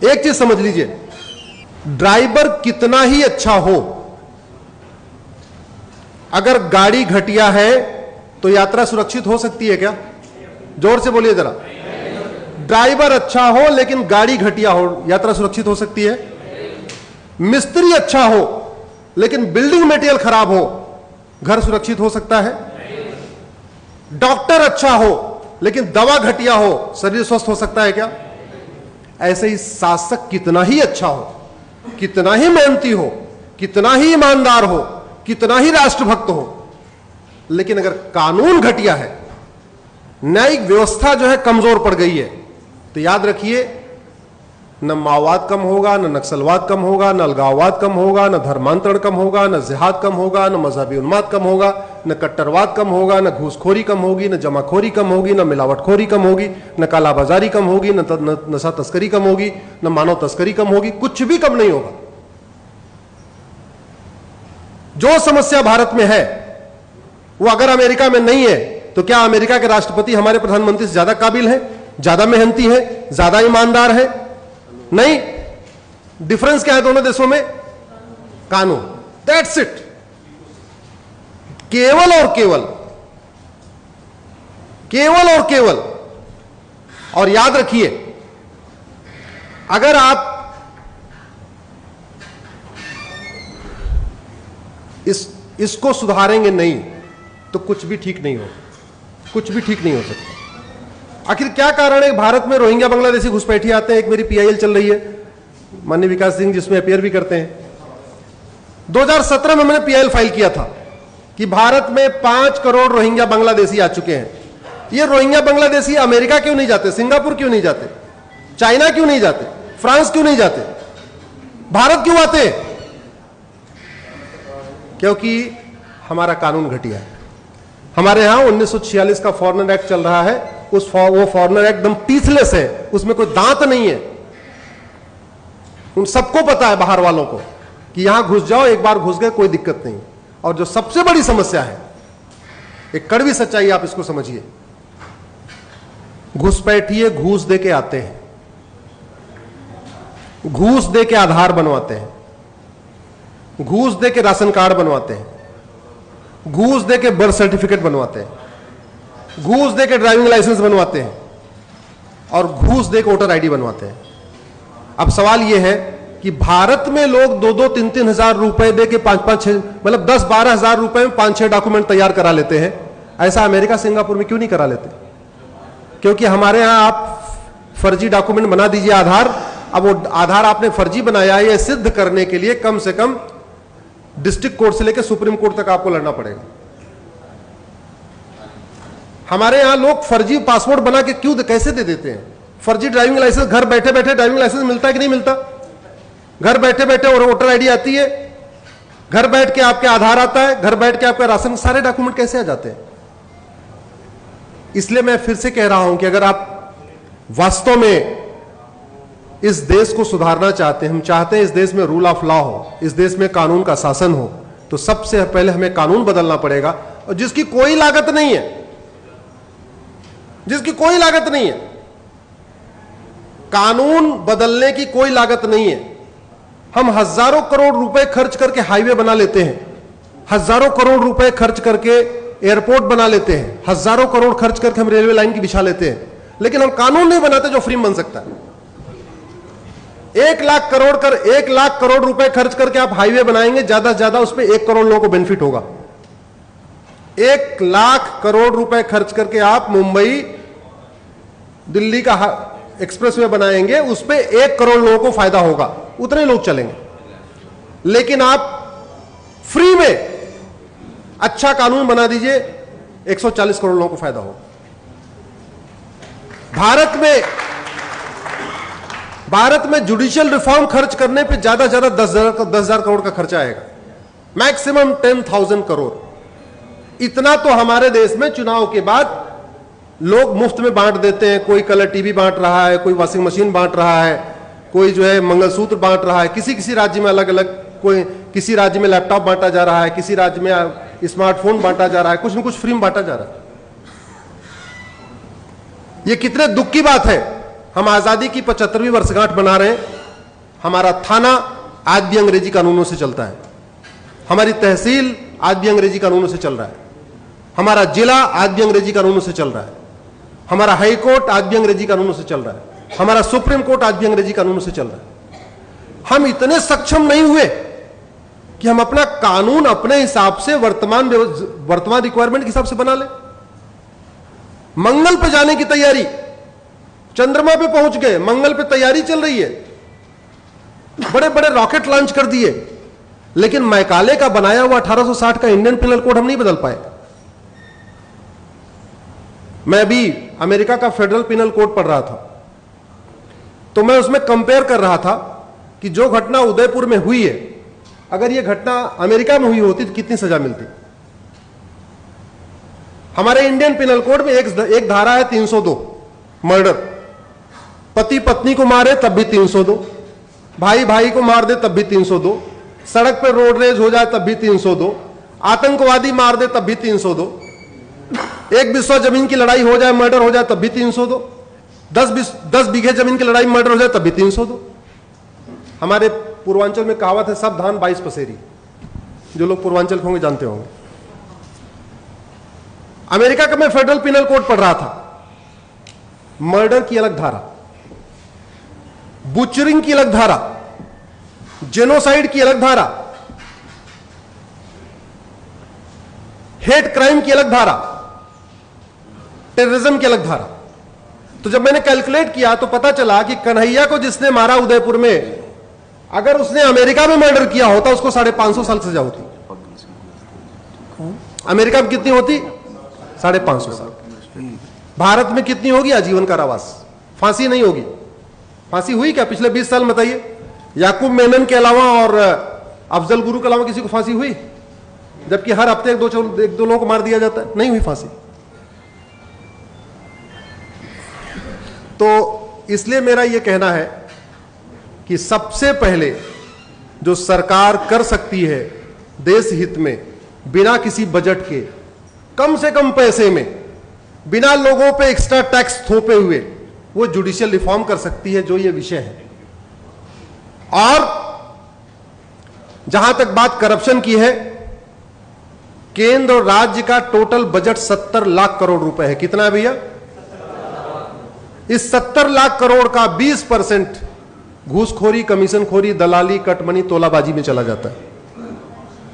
एक चीज समझ लीजिए, ड्राइवर कितना ही अच्छा हो, अगर गाड़ी घटिया है तो यात्रा सुरक्षित हो सकती है क्या? जोर से बोलिए जरा। ड्राइवर अच्छा हो लेकिन गाड़ी घटिया हो, यात्रा सुरक्षित हो सकती है? मिस्त्री अच्छा हो लेकिन बिल्डिंग मटेरियल खराब हो, घर सुरक्षित हो सकता है? डॉक्टर अच्छा हो लेकिन दवा घटिया हो, शरीर स्वस्थ हो सकता है क्या? ऐसे ही शासक कितना ही अच्छा हो, कितना ही मेहनती हो, कितना ही ईमानदार हो, कितना ही राष्ट्रभक्त हो, लेकिन अगर कानून घटिया है, न्यायिक व्यवस्था जो है कमजोर पड़ गई है, तो याद रखिए न माओवाद कम होगा, न नक्सलवाद कम होगा, न अलगाववाद कम होगा, न धर्मांतरण कम होगा, न जिहाद कम होगा, न मजहबी उन्माद कम होगा, न कट्टरवाद कम होगा, न घूसखोरी कम होगी, न जमाखोरी कम होगी, न मिलावटखोरी कम होगी, न कालाबाजारी कम होगी, न नशा तस्करी कम होगी, न मानव तस्करी कम होगी, कुछ भी कम नहीं होगा। जो समस्या भारत में है वो अगर अमेरिका में नहीं है, तो क्या अमेरिका के राष्ट्रपति हमारे प्रधानमंत्री से ज्यादा काबिल है, ज्यादा मेहनती है, ज्यादा ईमानदार है? नहीं। डिफरेंस क्या है दोनों देशों में? कानून। That's it. केवल और केवल, केवल और केवल। और याद रखिए, अगर आप इसको सुधारेंगे नहीं तो कुछ भी ठीक नहीं हो, कुछ भी ठीक नहीं हो सकता। आखिर क्या कारण है भारत में रोहिंग्या बांग्लादेशी घुसपैठी आते हैं? एक मेरी पीआईएल चल रही है, माननीय विकास सिंह जिसमें अपियर भी करते हैं। 2017 में मैंने पीआईएल फाइल किया था कि भारत में 5 करोड़ रोहिंग्या बांग्लादेशी आ चुके हैं। ये रोहिंग्या बांग्लादेशी अमेरिका क्यों नहीं जाते, सिंगापुर क्यों नहीं जाते, चाइना क्यों नहीं जाते, फ्रांस क्यों नहीं जाते, भारत क्यों आते? क्योंकि हमारा कानून घटिया है। हमारे यहां 1946 का फॉरेनर एक्ट चल रहा है, वो फॉरेनर एक्ट एकदम टीथलेस है, उसमें कोई दांत नहीं है। उन सबको पता है, बाहर वालों को, कि यहां घुस जाओ, एक बार घुस गए कोई दिक्कत नहीं। और जो सबसे बड़ी समस्या है, एक कड़वी सच्चाई आप इसको समझिए, घुसपैठिए घूस दे के आते हैं, घूस दे के आधार बनवाते हैं, घूस दे के राशन कार्ड बनवाते हैं, घूस दे के बर्थ सर्टिफिकेट बनवाते हैं, घूस दे के ड्राइविंग लाइसेंस बनवाते हैं, और घूस दे के वोटर आईडी बनवाते हैं। अब सवाल यह है कि भारत में लोग 2-3 हजार रुपए दे के 5-6 मतलब 10-12 हजार रुपए में 5-6 डॉक्यूमेंट तैयार करा लेते हैं। ऐसा अमेरिका सिंगापुर में क्यों नहीं करा लेते? क्योंकि हमारे यहां आप फर्जी डॉक्यूमेंट बना दीजिए आधार, अब वो आधार आपने फर्जी बनाया है, यह सिद्ध करने के लिए कम से कम डिस्ट्रिक्ट कोर्ट से लेकर सुप्रीम कोर्ट तक आपको लड़ना पड़ेगा। हमारे यहां लोग फर्जी पासपोर्ट बना के क्यों कैसे दे देते हैं? फर्जी ड्राइविंग लाइसेंस, घर बैठे बैठे ड्राइविंग लाइसेंस मिलता है कि नहीं मिलता? घर बैठे बैठे और वोटर आईडी आती है, घर बैठ के आपके आधार आता है, घर बैठ के आपका राशन, सारे डॉक्यूमेंट कैसे आ जाते हैं? इसलिए मैं फिर से कह रहा हूं कि अगर आप वास्तव में इस देश को सुधारना चाहते हैं, हम चाहते हैं इस देश में रूल ऑफ लॉ हो, इस देश में कानून का शासन हो, तो सबसे पहले हमें कानून बदलना पड़ेगा, और जिसकी कोई लागत नहीं है, जिसकी कोई लागत नहीं है। कानून बदलने की कोई लागत नहीं है। हम हजारों करोड़ रुपए खर्च करके हाईवे बना लेते हैं, हजारों करोड़ रुपए खर्च करके एयरपोर्ट बना लेते हैं, हजारों करोड़ खर्च करके हम रेलवे लाइन की बिछा लेते हैं, लेकिन हम कानून नहीं बनाते जो फ्री में बन सकता है। 1 लाख करोड़ रुपए खर्च करके आप हाईवे बनाएंगे, ज्यादा से ज्यादा उसमें 1 करोड़ लोगों को बेनिफिट होगा। 1 लाख करोड़ रुपए खर्च करके आप मुंबई दिल्ली का एक्सप्रेसवे बनाएंगे, उस पे 1 करोड़ लोगों को फायदा होगा, उतने लोग चलेंगे। लेकिन आप फ्री में अच्छा कानून बना दीजिए, 140 करोड़ लोगों को फायदा होगा। भारत में जुडिशियल रिफॉर्म खर्च करने पे ज्यादा से ज्यादा 10,000 करोड़ का खर्चा आएगा, मैक्सिमम 10,000 करोड़। इतना तो हमारे देश में चुनाव के बाद लोग मुफ्त में बांट देते हैं। कोई कलर टीवी बांट रहा है, कोई वॉशिंग मशीन बांट रहा है, कोई जो है मंगलसूत्र बांट रहा है, किसी किसी राज्य में अलग अलग, कोई किसी राज्य में लैपटॉप बांटा जा रहा है, किसी राज्य में स्मार्टफोन बांटा जा रहा है, कुछ न कुछ फ्री में बांटा जा रहा है। ये कितने दुख की बात है हम आजादी की 75वीं वर्षगांठ मना रहे हैं। हमारा थाना आज भी अंग्रेजी कानूनों से चलता है, हमारी तहसील आज भी अंग्रेजी कानूनों से चल रहा है, हमारा जिला आज भी अंग्रेजी कानूनों से चल रहा है, हमारा हाई कोर्ट आज भी अंग्रेजी कानूनों से चल रहा है, हमारा सुप्रीम कोर्ट आज भी अंग्रेजी कानूनों से चल रहा है। हम इतने सक्षम नहीं हुए कि हम अपना कानून अपने हिसाब से वर्तमान रिक्वायरमेंट के हिसाब से बना ले। मंगल पे जाने की तैयारी, चंद्रमा पे पहुंच गए, मंगल पे तैयारी चल रही है, बड़े बड़े रॉकेट लॉन्च कर दिए, लेकिन मैकाले का बनाया हुआ 1860 का इंडियन पिनल कोड हम नहीं बदल पाए। मैं अभी अमेरिका का फेडरल पिनल कोड पढ़ रहा था, तो मैं उसमें कंपेयर कर रहा था कि जो घटना उदयपुर में हुई है, अगर यह घटना अमेरिका में हुई होती तो कितनी सजा मिलती। हमारे इंडियन पिनल कोड में एक धारा है 302 मर्डर, पति पत्नी को मारे तब भी 302, भाई भाई को मार दे तब भी 302, सड़क पर रोड रेज हो जाए तब भी 302, आतंकवादी मार दे तब भी 302, एक बिस्वा जमीन की लड़ाई हो जाए, मर्डर हो जाए तब भी 302, 10 बीघे जमीन की लड़ाई मर्डर हो जाए तब भी 302। हमारे पूर्वांचल में कहावत है, सब धान 22 पसेरी। जो लोग पूर्वांचल के होंगे जानते होंगे। अमेरिका का मैं फेडरल पिनल कोड पढ़ रहा था, मर्डर की अलग धारा, बुचरिंग की अलग धारा, जेनोसाइड की अलग धारा, हेट क्राइम की अलग धारा, टेररिज्म की अलग धारा। तो जब मैंने कैलकुलेट किया तो पता चला कि कन्हैया को जिसने मारा उदयपुर में, अगर उसने अमेरिका में मर्डर किया होता उसको 550 साल सजा होती। अमेरिका में कितनी होती? 550 साल। भारत में कितनी होगी? आजीवन कारावास, फांसी नहीं होगी। फांसी हुई क्या पिछले 20 साल में? बताइए। याकूब मेनन के अलावा और अफजल गुरु के अलावा किसी को फांसी हुई? जबकि हर हफ्ते एक दो लोगों को मार दिया जाता है। नहीं हुई फांसी। तो इसलिए मेरा यह कहना है कि सबसे पहले जो सरकार कर सकती है देश हित में, बिना किसी बजट के, कम से कम पैसे में, बिना लोगों पे एक्स्ट्रा टैक्स थोपे हुए, वो जुडिशियल रिफॉर्म कर सकती है, जो ये विषय है। और जहां तक बात करप्शन की है, केंद्र और राज्य का टोटल बजट 70 लाख करोड़ रुपए है। कितना है भैया? इस 70 लाख करोड़ का 20% घूसखोरी, कमीशनखोरी, दलाली, कटमनी, तोलाबाजी में चला जाता है।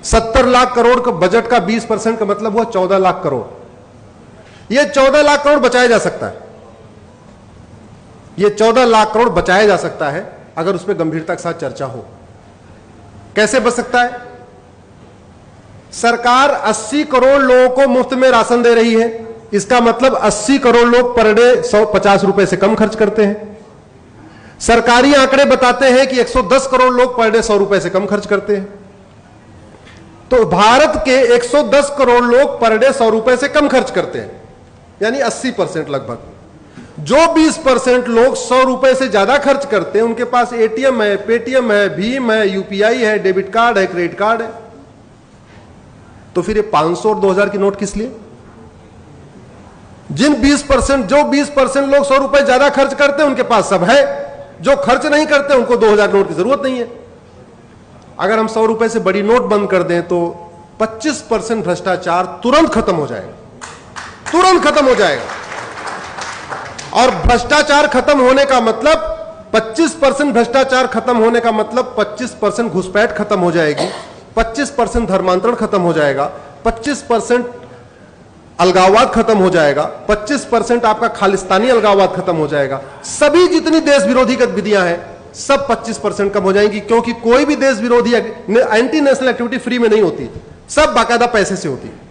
70 लाख करोड़ का बजट का 20% का मतलब हुआ 14 लाख करोड़। यह 14 लाख करोड़ बचाया जा सकता है। यह 14 लाख करोड़ बचाया जा सकता है अगर उस पर गंभीरता के साथ चर्चा हो। कैसे बच सकता है? सरकार 80 करोड़ लोगों को मुफ्त में राशन दे रही है। इसका मतलब 80 करोड़ लोग पर डे 150 रुपए से कम खर्च करते हैं। सरकारी आंकड़े बताते हैं कि 110 करोड़ लोग पर डे 100 रुपए से कम खर्च करते हैं। तो भारत के 110 करोड़ लोग पर डे 100 रुपए से कम खर्च करते हैं, यानी 80% लगभग। जो 20% लोग 100 रुपए से ज्यादा खर्च करते हैं, उनके पास एटीएम है, पेटीएम है, भीम है, यूपीआई है, डेबिट कार्ड है, क्रेडिट कार्ड है। तो फिर ये 500 और 2000 की नोट किस लिए? जो 20% लोग 100 रुपए ज्यादा खर्च करते हैं, उनके पास सब है। जो खर्च नहीं करते, उनको 2000 नोट की जरूरत नहीं है। अगर हम 100 रुपए से बड़ी नोट बंद कर दें तो 25% भ्रष्टाचार तुरंत खत्म हो जाएगा। तुरंत खत्म हो जाएगा। और भ्रष्टाचार खत्म होने का मतलब 25% भ्रष्टाचार खत्म होने का मतलब 25% घुसपैठ खत्म हो जाएगी, 25% धर्मांतरण खत्म हो जाएगा, 25% अलगाववाद खत्म हो जाएगा, 25% आपका खालिस्तानी अलगाववाद खत्म हो जाएगा। सभी जितनी देश विरोधी गतिविधियां हैं सब 25% कम हो जाएंगी, क्योंकि कोई भी देश विरोधी एंटी नेशनल एक्टिविटी फ्री में नहीं होती, सब बाकायदा पैसे से होती है।